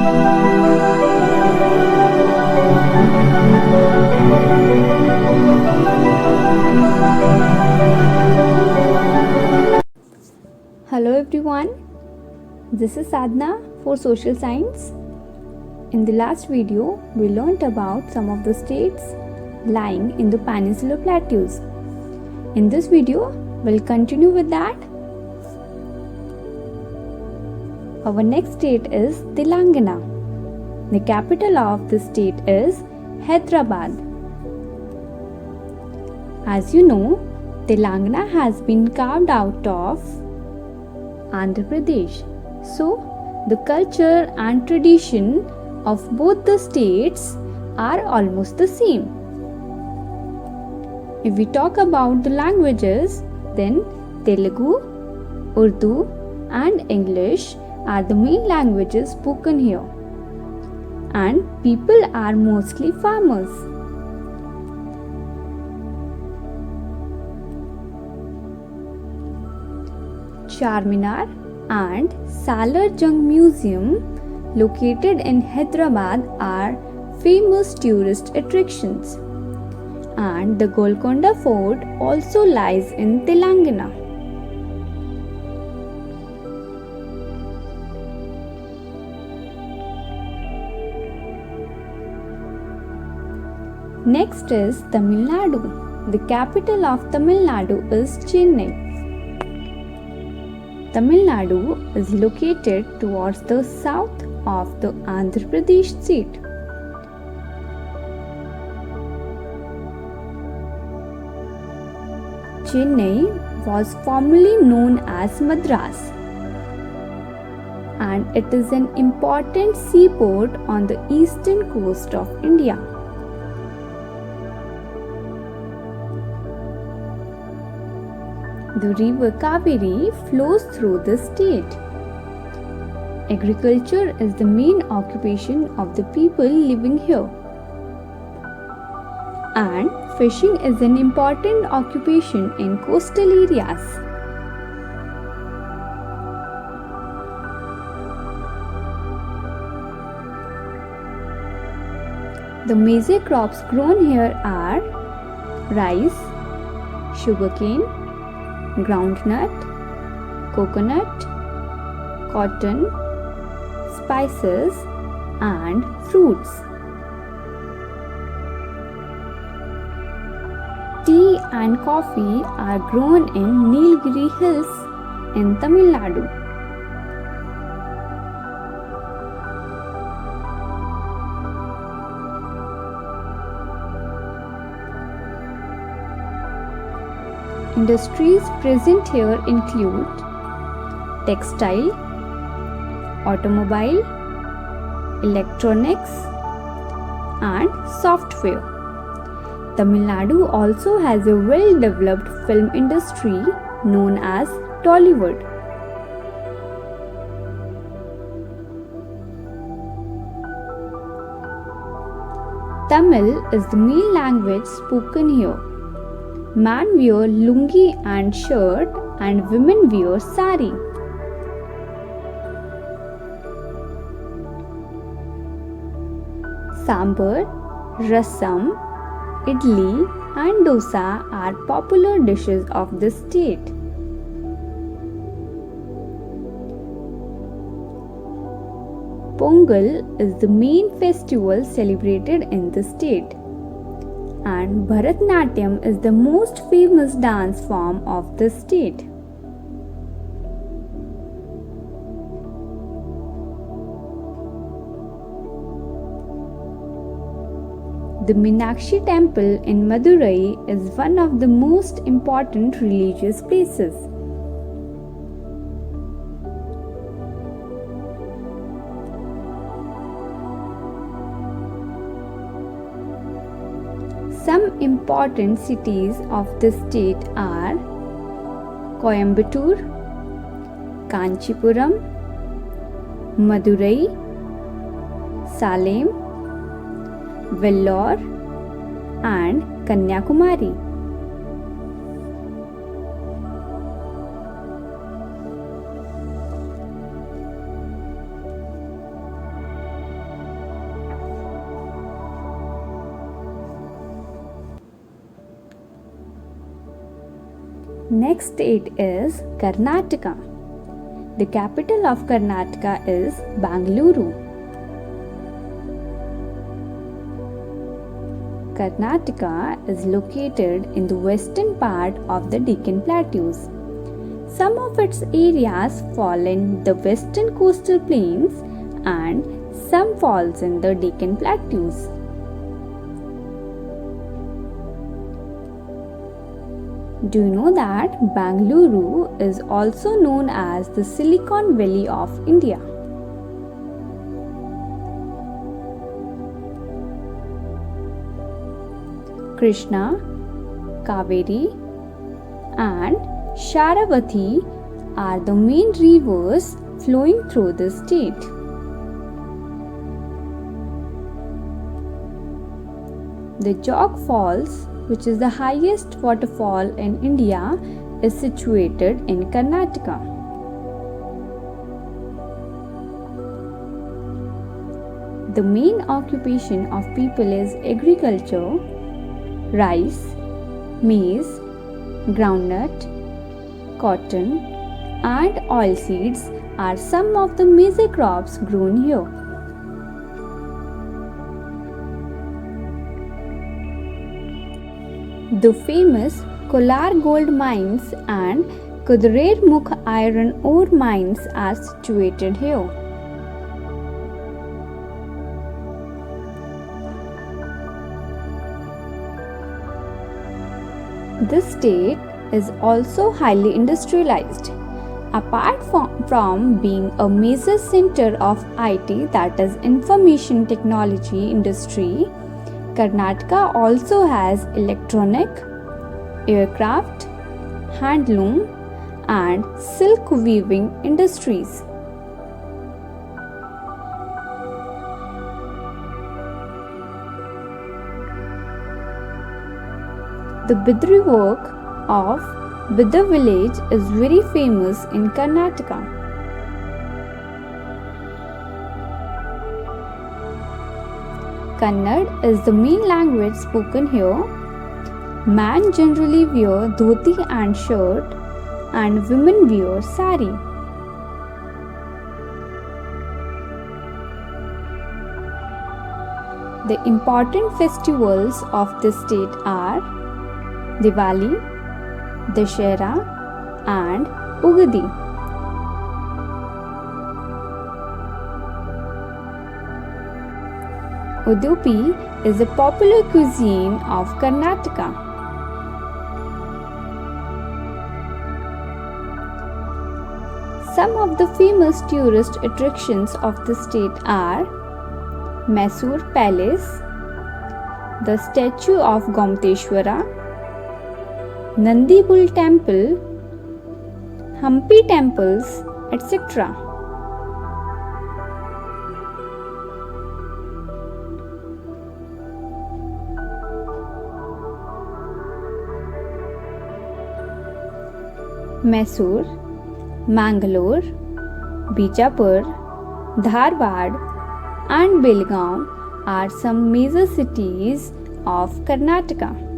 Hello everyone, this is Sadhna for Social Science. In the last video, we learnt about some of the states lying in the Peninsular Plateaus. In this video, we'll continue with that. Our next state is Telangana. The capital of the state is Hyderabad. As you know, Telangana has been carved out of Andhra Pradesh. So, the culture and tradition of both the states are almost the same. If we talk about the languages, then Telugu, Urdu and English are the main languages spoken here. And people are mostly farmers. Charminar and Salar Jung Museum located in Hyderabad are famous tourist attractions, and the Golconda Fort also lies in Telangana. Next is Tamil Nadu. The capital of Tamil Nadu is Chennai. Tamil Nadu is located towards the south of the Andhra Pradesh state. Chennai was formerly known as Madras, and it is an important seaport on the eastern coast of India. The river Kaveri flows through the state. Agriculture is the main occupation of the people living here. And fishing is an important occupation in coastal areas. The major crops grown here are rice, sugarcane, groundnut, coconut, cotton, spices and fruits. Tea and coffee are grown in Nilgiri Hills in Tamil Nadu. Industries present here include textile, automobile, electronics and software. Tamil Nadu also has a well-developed film industry known as Tollywood. Tamil is the main language spoken here. Men wear lungi and shirt and women wear sari. Sambar, rasam, idli and dosa are popular dishes of the state. Pongal is the main festival celebrated in the state. And Bharatanatyam is the most famous dance form of the state. The Meenakshi temple in Madurai is one of the most important religious places. Some important cities of the state are Coimbatore, Kanchipuram, Madurai, Salem, Vellore and Kanyakumari. Next state is Karnataka. The capital of Karnataka is Bangalore. Karnataka is located in the western part of the Deccan Plateaus. Some of its areas fall in the western coastal plains and some falls in the Deccan Plateaus. Do you know that Bangalore is also known as the Silicon Valley of India? Krishna, Kaveri and Sharavati are the main rivers flowing through the state. The Jog Falls, which is the highest waterfall in India, is situated in Karnataka. The main occupation of people is agriculture. Rice, maize, groundnut, cotton, and oilseeds are some of the major crops grown here. The famous Kolar gold mines and Kudrair Mukh iron ore mines are situated here. This state is also highly industrialized. Apart from being a major center of IT, that is information technology industry, Karnataka also has electronic, aircraft, handloom and silk weaving industries. The Bidri work of Bidar village is very famous in Karnataka. Kannada is the main language spoken here. Men generally wear dhoti and shirt and women wear sari. The important festivals of this state are Diwali, Dussehra and Ugadi. Udupi is a popular cuisine of Karnataka. Some of the famous tourist attractions of the state are Mysore Palace, the statue of Gomteshwara, Nandi Bull Temple, Hampi temples, etc. Mysore, Mangalore, Bijapur, Dharwad and Belgaum are some major cities of Karnataka.